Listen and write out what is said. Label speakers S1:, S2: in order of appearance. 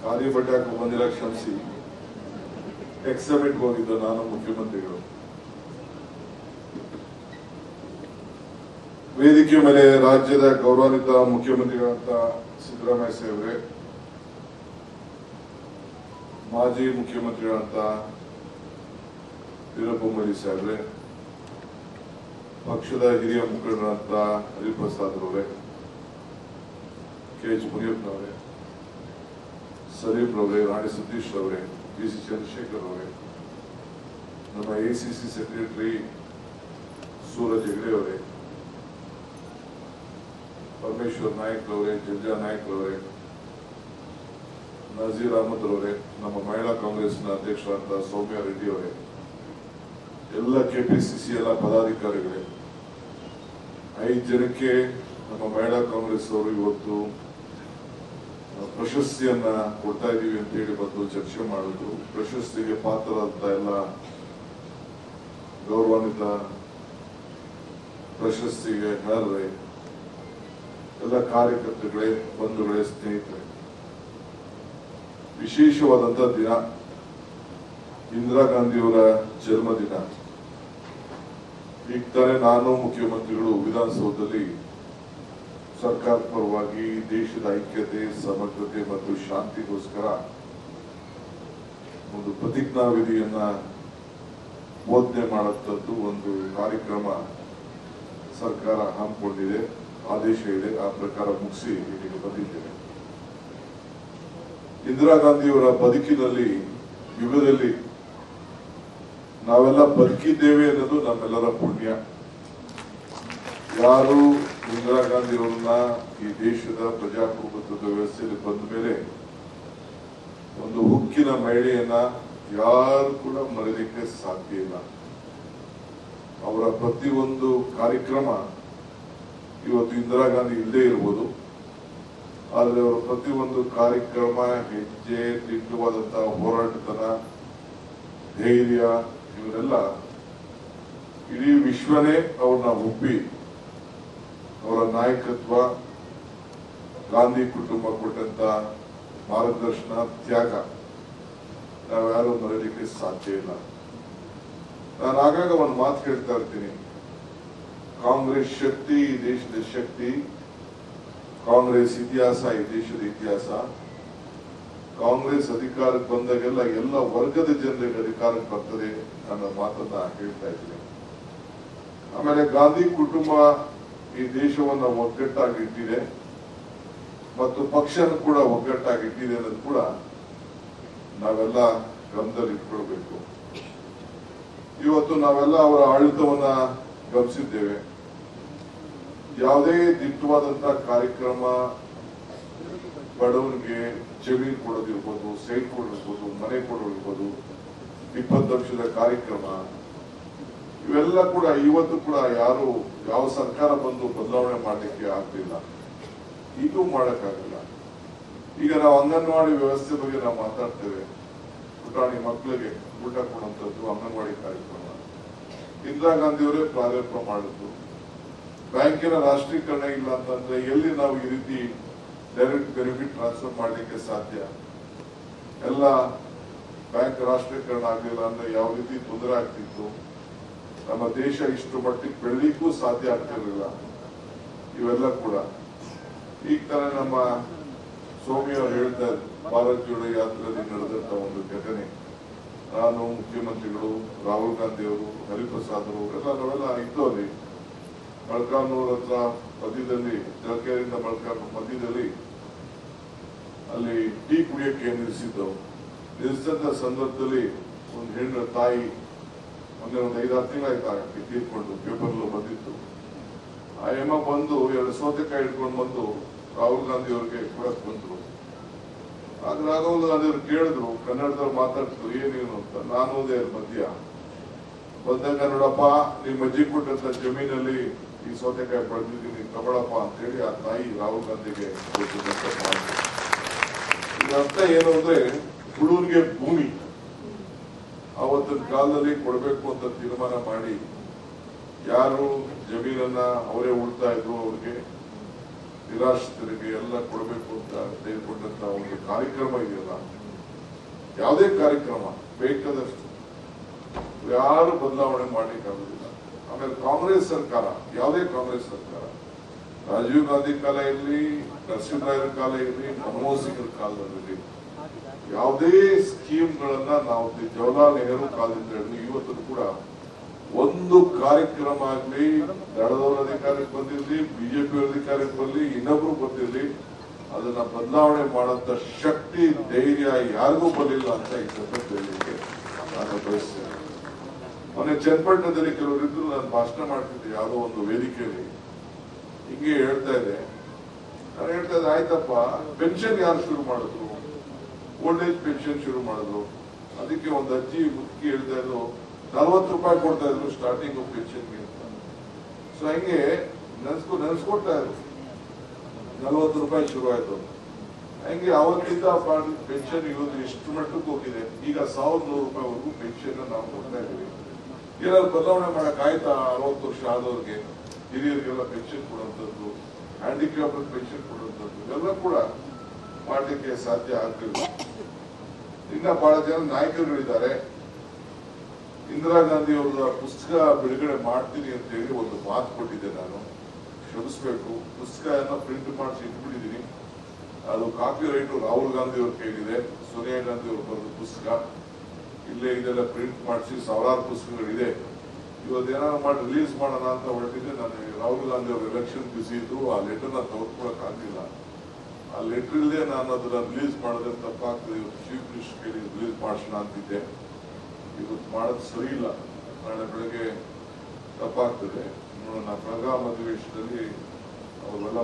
S1: ಖಾಲಿ ಬಟ್ಟೆ ಹಾಕಿ ಬಂದಿಲ್ಲ, ಕ್ಷಮಿಸಿ. ಎಕ್ಸಮಿಟ್ ಹೋಗಿದ್ದು ನಾನು, ಮುಖ್ಯಮಂತ್ರಿಗಳು. ವೇದಿಕೆ ಮೇಲೆ ರಾಜ್ಯದ ಗೌರವಾನ್ವಿತ ಮುಖ್ಯಮಂತ್ರಿಗಳಂತ ಸಿದ್ದರಾಮಯ್ಯ ಸಾಹೇಬ್ರೆ, ಮಾಜಿ ಮುಖ್ಯಮಂತ್ರಿಗಳಂತ ವೀರಪ್ಪ ಮೊಯ್ಲಿ ಸಾಹೇಬ್ರೆ, ಪಕ್ಷದ ಹಿರಿಯ ಮುಖಂಡರಂತ ಹರಿಪ್ರಸಾದ್ ಅವರೇ, ಕೆ ಎಚ್ ಮುನಿಯಪ್ಪನವರೇ, ಸಲೀಂ ರವರೇ, ರಾಣಿ ಸತೀಶ್ ಅವರೇ, ಬಿ ಸಿ ಚಂದ್ರಶೇಖರ್ ಅವರೇ, ನಮ್ಮ ಎಸಿಸಿ ಸೆಕ್ರೆಟರಿ ಸೂರಜ್ ಹೆಗಡೆ ಅವರೇ, ಪರಮೇಶ್ವರ್ ನಾಯಕ್ ಅವರೇ, ಜಂಜಾ ನಾಯಕ್ ಅವರೇ, ನಜೀರ್ ಅಹಮದ್ ಅವರೇ, ನಮ್ಮ ಮಹಿಳಾ ಕಾಂಗ್ರೆಸ್ನ ಅಧ್ಯಕ್ಷರಾದ ಸೌಮ್ಯ ರೆಡ್ಡಿ ಅವರೇ, ಎಲ್ಲ ಕೆಪಿಸಿಸಿ ಎಲ್ಲ ಪದಾಧಿಕಾರಿಗಳೇ, 5 ಜನಕ್ಕೆ ನಮ್ಮ ಮಹಿಳಾ ಕಾಂಗ್ರೆಸ್ ಅವರು ಇವತ್ತು ಪ್ರಶಸ್ತಿಯನ್ನ ಕೊಡ್ತಾ ಇದೀವಿ ಅಂತ ಹೇಳಿ ಬಂದು ಚರ್ಚೆ ಮಾಡಿದ್ರು. ಪ್ರಶಸ್ತಿಗೆ ಪಾತ್ರರಾದ ಎಲ್ಲ ಗೌರವಾನ್ವಿತ ಪ್ರಶಸ್ತಿಗೆ ಅರ್ಹರೇ, ಎಲ್ಲ ಕಾರ್ಯಕರ್ತರುಗಳೇ, ಬಂಧುಗಳೇ, ಸ್ನೇಹಿತರೆ, ವಿಶೇಷವಾದಂತಹ ದಿನ ಇಂದಿರಾ ಗಾಂಧಿಯವರ ಜನ್ಮದಿನ. ಈಗ ತಾನೇ ನಾನು ಮುಖ್ಯಮಂತ್ರಿಗಳು ವಿಧಾನಸೌಧದಲ್ಲಿ ಸರ್ಕಾರ ಪರವಾಗಿ ದೇಶದ ಐಕ್ಯತೆ, ಸಮಗ್ರತೆ ಮತ್ತು ಶಾಂತಿಗೋಸ್ಕರ ಒಂದು ಪ್ರತಿಜ್ಞಾವಿಧಿಯನ್ನ ಬೋಧನೆ ಮಾಡುವಂಥದ್ದು ಒಂದು ಕಾರ್ಯಕ್ರಮ ಸರ್ಕಾರ ಹಮ್ಮಿಕೊಂಡಿದೆ, ಆದೇಶ ಇದೆ. ಆ ಪ್ರಕಾರ ಮುಗಿಸಿ ಇಲ್ಲಿಗೆ ಬಂದಿದ್ದೇನೆ. ಇಂದಿರಾ ಗಾಂಧಿಯವರ ಬದುಕಿನಲ್ಲಿ, ಯುಗದಲ್ಲಿ ನಾವೆಲ್ಲ ಬದುಕಿದ್ದೇವೆ ಅನ್ನೋದು ನಮ್ಮೆಲ್ಲರ ಪುಣ್ಯ. ಯಾರು ಇಂದಿರಾ ಗಾಂಧಿಯವರನ್ನ ಈ ದೇಶದ ಪ್ರಜಾಪ್ರಭುತ್ವದ ವ್ಯವಸ್ಥೆಯಲ್ಲಿ ಬಂದ ಮೇಲೆ ಒಂದು ಹುಕ್ಕಿನ ಮಹಿಳೆಯನ್ನ ಯಾರು ಕೂಡ ಮರೆಯಲಿಕ್ಕೆ ಸಾಧ್ಯ ಇಲ್ಲ. ಅವರ ಪ್ರತಿಯೊಂದು ಕಾರ್ಯಕ್ರಮ ಇವತ್ತು ಇಂದಿರಾ ಗಾಂಧಿ ಇಲ್ಲದೆ ಇರ್ಬೋದು, ಆದರೆ ಅವರ ಪ್ರತಿಯೊಂದು ಕಾರ್ಯಕ್ರಮ, ಹೆಜ್ಜೆ, ದಿಟ್ಟವಾದಂತಹ ಹೋರಾಟತನ, ಧೈರ್ಯ, ಇವರೆಲ್ಲ ಇಡೀ ವಿಶ್ವನೇ ಅವ್ರನ್ನ ಒಪ್ಪಿ, ಅವರ ನಾಯಕತ್ವ, ಗಾಂಧಿ ಕುಟುಂಬ ಕೊಟ್ಟಂತ ಮಾರ್ಗದರ್ಶನ, ತ್ಯಾಗ ನಾವ್ಯಾರು ಮರೆಯಲಿಕ್ಕೆ ಸಾಧ್ಯ ಇಲ್ಲ. ನಾನು ಆಗಾಗ ಒಂದು ಮಾತು ಹೇಳ್ತಾ ಇರ್ತೀನಿ, ಕಾಂಗ್ರೆಸ್ ಶಕ್ತಿ ಈ ದೇಶದ ಶಕ್ತಿ, ಕಾಂಗ್ರೆಸ್ ಇತಿಹಾಸ ಈ ದೇಶದ ಇತಿಹಾಸ. ಕಾಂಗ್ರೆಸ್ ಅಧಿಕಾರಕ್ಕೆ ಬಂದಾಗೆಲ್ಲ ಎಲ್ಲ ವರ್ಗದ ಜನರಿಗೆ ಅಧಿಕಾರಕ್ಕೆ ಬರ್ತದೆ ಅನ್ನೋ ಮಾತನ್ನ ಹೇಳ್ತಾ ಇದ್ದೀನಿ. ಆಮೇಲೆ ಗಾಂಧಿ ಕುಟುಂಬ ಈ ದೇಶವನ್ನ ಒಗ್ಗಟ್ಟಾಗಿ ಇಟ್ಟಿದೆ ಮತ್ತು ಪಕ್ಷನ ಕೂಡ ಒಗ್ಗಟ್ಟಾಗಿ ಇಟ್ಟಿದೆ ಅನ್ನೋದು ಕೂಡ ನಾವೆಲ್ಲ ಗಮನದಲ್ಲಿ ಇಟ್ಕೊಳ್ಬೇಕು. ಇವತ್ತು ನಾವೆಲ್ಲ ಅವರ ಆಡಳಿತವನ್ನ ಗಮನಿಸಿದ್ದೇವೆ. ಯಾವುದೇ ದಿಟ್ಟವಾದಂತಹ ಕಾರ್ಯಕ್ರಮ, ಬಡವರಿಗೆ ಜಮೀನು ಕೊಡೋದಿರ್ಬೋದು, ಸೈಟ್ ಕೊಡೋದಿರ್ಬೋದು, ಮನೆ ಕೊಡೋದಿರ್ಬೋದು, 20 ಲಕ್ಷದ ಕಾರ್ಯಕ್ರಮ, ಇವೆಲ್ಲ ಕೂಡ ಇವತ್ತು ಕೂಡ ಯಾರು ಯಾವ ಸರ್ಕಾರ ಬಂದು ಬದಲಾವಣೆ ಮಾಡಲಿಕ್ಕೆ ಆಗ್ತಿಲ್ಲ, ಈಗೂ ಮಾಡಕ್ಕಾಗಲ್ಲ. ಈಗ ನಾವು ಅಂಗನವಾಡಿ ವ್ಯವಸ್ಥೆ ಬಗ್ಗೆ ನಾವು ಮಾತಾಡ್ತೇವೆ. ಪುಟಾಣಿ ಮಕ್ಕಳಿಗೆ ಊಟ ಕೊಡುವಂಥದ್ದು ಅಂಗನವಾಡಿ ಕಾರ್ಯಕ್ರಮ ಇಂದಿರಾ ಗಾಂಧಿಯವರೇ ಪ್ರಾರಂಭ ಮಾಡಿದ್ರು. ಬ್ಯಾಂಕಿನ ರಾಷ್ಟ್ರೀಕರಣ ಇಲ್ಲ ಅಂತಂದ್ರೆ ಎಲ್ಲಿ ನಾವು ಈ ರೀತಿ ಡೈರೆಕ್ಟ್ ಬೆನಿಫಿಟ್ ಟ್ರಾನ್ಸ್ಫರ್ ಮಾಡಲಿಕ್ಕೆ ಸಾಧ್ಯ? ಎಲ್ಲ ಬ್ಯಾಂಕ್ ರಾಷ್ಟ್ರೀಕರಣ ಆಗಲಿಲ್ಲ ಅಂದ್ರೆ ಯಾವ ರೀತಿ ತೊಂದರೆ ಆಗ್ತಿತ್ತು, ನಮ್ಮ ದೇಶ ಇಷ್ಟು ಮಟ್ಟಿಗೆ ಬೆಳಲಿಕ್ಕೂ ಸಾಧ್ಯ ಆಗ್ತಿರಲಿಲ್ಲ. ಇವೆಲ್ಲ ಕೂಡ ಈಗ ತಾನೇ ನಮ್ಮ ಸೌಮ್ಯ ಅವರು ಹೇಳ್ತಾರೆ, ಭಾರತ್ ಜೋಡೋ ಯಾತ್ರೆಯಲ್ಲಿ ನಡೆದಂತ ಒಂದು ಘಟನೆ. ನಾನು, ಮುಖ್ಯಮಂತ್ರಿಗಳು, ರಾಹುಲ್ ಗಾಂಧಿ ಅವರು, ಹರಿಪ್ರಸಾದ್ ಅವರು ಎಲ್ಲ ನಾವೆಲ್ಲ ಇದ್ದು ಅಲ್ಲಿ ಮೊಳಕಾಲ್ಮೂರು ಹತ್ರ ಮಧ್ಯದಲ್ಲಿ, ಜಲಕೆರೆಯಿಂದ ಮೊಳಕಾಲ್ಮೂರು ಮಧ್ಯದಲ್ಲಿ ಅಲ್ಲಿ ಟೀ ಕುಡಿಯಕ್ಕೆ ನಿಲ್ಲಿಸಿದ್ದವು. ನಿಲ್ಲಿಸಿದಂತ ಸಂದರ್ಭದಲ್ಲಿ ಒಂದು ಹೆಣ್ಣು ತಾಯಿ ಮೊನ್ನೆ ಒಂದು 5-6 ತಿಂಗಳಾಯ್ತು ತೀರ್ಕೊಂಡು, ಪೇಪರ್ಲು ಬಂದಿತ್ತು. ಆ ಎಮ್ಮ ಬಂದು 2 ಸೌತೆಕಾಯಿ ಹಿಡ್ಕೊಂಡು ಬಂದು ರಾಹುಲ್ ಗಾಂಧಿ ಅವ್ರಿಗೆ ಕೊಡಕ್ ಬಂದ್ರು. ಆಗ ರಾಹುಲ್ ಗಾಂಧಿ ಅವ್ರು ಕೇಳಿದ್ರು, ಕನ್ನಡದವ್ರು ಮಾತಾಡ್ತಿದ್ರು, ಏನೇನು ಅಂತ. ನಾನು ಹೋದೆ ಮಧ್ಯ ಬಂದಾಗ, ನೋಡಪ್ಪ ನಿಮ್ಮ ಅಜ್ಜಿ ಕೊಟ್ಟಂತ ಜಮೀನಲ್ಲಿ ಈ ಸೌತೆಕಾಯಿ ಬೆಳೆದಿದ್ದೀನಿ, ತಗೊಳಪ್ಪ ಅಂತ ಹೇಳಿ ಆ ತಾಯಿ ರಾಹುಲ್ ಗಾಂಧಿಗೆ ಇದರ ಅರ್ಥ ಏನು ಅಂದ್ರೆ, ಹುಡುಗರಿಗೆ ಭೂಮಿ ಅವತ್ತಿನ ಕಾಲದಲ್ಲಿ ಕೊಡಬೇಕು ಅಂತ ತೀರ್ಮಾನ ಮಾಡಿ, ಯಾರು ಜಮೀನನ್ನ ಅವರೇ ಉಳ್ತಾ ಇದ್ರು ಅವ್ರಿಗೆ, ನಿರಾಶ್ರಿತರಿಗೆ ಎಲ್ಲ ಕೊಡಬೇಕು ಅಂತ ತೆಗೆದುಕೊಂಡಂತ ಒಂದು ಕಾರ್ಯಕ್ರಮ ಇದೆಯಲ್ಲ, ಯಾವುದೇ ಕಾರ್ಯಕ್ರಮ ಬೇಕಾದಷ್ಟು ಯಾರು ಬದಲಾವಣೆ ಮಾಡ್ಲಿಕ್ಕಾಗುದಿಲ್ಲ. ಆಮೇಲೆ ಕಾಂಗ್ರೆಸ್ ಸರ್ಕಾರ, ಯಾವುದೇ ಕಾಂಗ್ರೆಸ್ ಸರ್ಕಾರ, ರಾಜೀವ್ ಗಾಂಧಿ ಕಾಲ ಇರಲಿ, ನರಸಿಂಹರಾಯರ ಕಾಲ ಇರಲಿ, ಮನಮೋಹನ್ ಸಿಂಗ್ ಕಾಲದಲ್ಲಿ ಯಾವುದೇ ಸ್ಕೀಮ್ಗಳನ್ನ ನಾವು ಜವಾಹರ್ಲಾಲ್ ನೆಹರು ಕಾಲದಿಂದ ಹಿಡಿದು ಇವತ್ತು ಕೂಡ ಒಂದು ಕಾರ್ಯಕ್ರಮ ಆಗ್ಲಿ ದಳದವರ ಅಧಿಕಾರಕ್ಕೆ ಬಂದಿರ್ಲಿ, ಬಿಜೆಪಿ ಅಧಿಕಾರಕ್ಕೆ ಬರಲಿ, ಇನ್ನೊಬ್ರು ಬಂದಿರ್ಲಿ, ಅದನ್ನ ಬದಲಾವಣೆ ಮಾಡಂತ ಶಕ್ತಿ ಧೈರ್ಯ ಯಾರಿಗೂ ಬರಲಿಲ್ಲ ಅಂತ ಈ ಸಂದರ್ಭದಲ್ಲಿ ನಾನು ಬಯಸ್ತೇನೆ. ಮೊನ್ನೆ ಚನ್ನಪಟ್ಟಣದಲ್ಲಿ ಕೆಲವರಿದ್ರು ನಾನು ಭಾಷಣ ಮಾಡ್ತಿದ್ದೆ ಯಾವುದೋ ಒಂದು ವೇದಿಕೆಯಲ್ಲಿ, ಹಿಂಗೆ ಹೇಳ್ತಾ ಇದ್ದೆ. ನಾನು ಹೇಳ್ತಾ ಇದ್ದೆ, ಆಯ್ತಪ್ಪ ಪೆನ್ಷನ್ ಯಾರು ಶುರು ಮಾಡಿದ್ರು, ಓಲ್ಡ್ ಏಜ್ ಪೆನ್ಷನ್ ಶುರು ಮಾಡಿದ್ರು. ಅದಕ್ಕೆ ಒಂದು ಅಜ್ಜಿ ಮುದುಕಿ ಹೇಳ್ತಾ ಇದ್ರು, 40 ರೂಪಾಯಿ ಕೊಡ್ತಾ ಇದ್ರು ಸ್ಟಾರ್ಟಿಂಗ್ ಪೆನ್ಷನ್ಗೆ ಅಂತ. ಸೊ ಹಂಗೆ ನೆನೆಸ್ಕೊಡ್ತಾ ಇದ್ರು, 40 ರೂಪಾಯಿ ಶುರು ಆಯ್ತು. ಹಂಗೆ ಅವತ್ತಿಂದ ಪೆನ್ಷನ್ ಇವತ್ತು ಎಷ್ಟು ಮಟ್ಟಕ್ಕೆ ಹೋಗಿದೆ. ಈಗ 1100 ರೂಪಾಯಿವರೆಗೂ ಪೆನ್ಷನ್ ನಾವು ಕೊಡ್ತಾ ಇದ್ದೀವಿ. ಏನಾದ್ರು ಬದಲಾವಣೆ ಮಾಡಕ್ ಆಯ್ತಾ? 60 ವರ್ಷ ಆದವ್ರಿಗೆ, ಹಿರಿಯರಿಗೆಲ್ಲ ಪೆನ್ಷನ್ ಕೊಡುವಂಥದ್ದು, ಹ್ಯಾಂಡಿಕ್ಯಾಪ್ ಪೆನ್ಷನ್ ಕೊಡುವಂಥದ್ದು, ಇವೆಲ್ಲ ಕೂಡ ಮಾಡ್ಲಿಕ್ಕೆ ಸಾಧ್ಯ ಆಗ್ತಿಲ್ಲ. ಇನ್ನ ಬಹಳ ಜನ ನಾಯಕರುಗಳಿದ್ದಾರೆ. ಇಂದಿರಾ ಗಾಂಧಿ ಅವರ ಪುಸ್ತಕ ಬಿಡುಗಡೆ ಮಾಡ್ತೀನಿ ಅಂತ ಹೇಳಿ ಒಂದು ಮಾತು ಕೊಟ್ಟಿದ್ದೆ, ನಾನು ಕ್ಷಮಿಸಬೇಕು. ಪುಸ್ತಕ ಪ್ರಿಂಟ್ ಮಾಡಿಸಿ ಇಟ್ಬಿಟ್ಟಿದ್ದೀನಿ. ಅದು ಕಾಪಿ ರೈಟ್ ರಾಹುಲ್ ಗಾಂಧಿ ಅವ್ರ ಕೈಲಿದೆ, ಸೋನಿಯಾ ಗಾಂಧಿ ಅವ್ರ ಬರೆದ ಪುಸ್ತಕ ಇಲ್ಲೇ ಇದೆಲ್ಲ ಪ್ರಿಂಟ್ ಮಾಡಿಸಿ ಸಾವಿರಾರು ಪುಸ್ತಕಗಳಿದೆ. ಇವತ್ತು ಏನಾದ್ರು ಮಾಡಿ ರಿಲೀಸ್ ಮಾಡೋಣ ಅಂತ ಹೊರಟಿದ್ದೆ. ನಾನು ರಾಹುಲ್ ಗಾಂಧಿ ಅವ್ರ ಎಲೆಕ್ಷನ್ ಬಿಸಿ ಇದ್ರು, ಆ ಲೆಟರ್ನ ತೆಗೆದುಕೊಳಕ್ ಆಗಿಲ್ಲ. ಆ ಲೆಟರ್ ಇಲ್ಲದೆ ನಾನು ಅದನ್ನ ರಿಲೀಸ್ ಮಾಡಿದ್ರೆ ತಪ್ಪಾಗ್ತದೆ. ಇವತ್ತು ಚೀಫ್ ಮಿನಿಸ್ಟರ್ ಕೈಲಿ ರಿಲೀಸ್ ಮಾಡಿಸೋಣ ಅಂತಿದ್ದೆ. ಇವತ್ತು ಮಾಡೋದು ಸರಿ ಇಲ್ಲ, ನಾಳೆ ಬೆಳಗ್ಗೆ ತಪ್ಪಾಗ್ತದೆ. ನೋಡೋಣ, ಪ್ರಗಾ ಅಧಿವೇಶನದಲ್ಲಿ ಅವರೆಲ್ಲ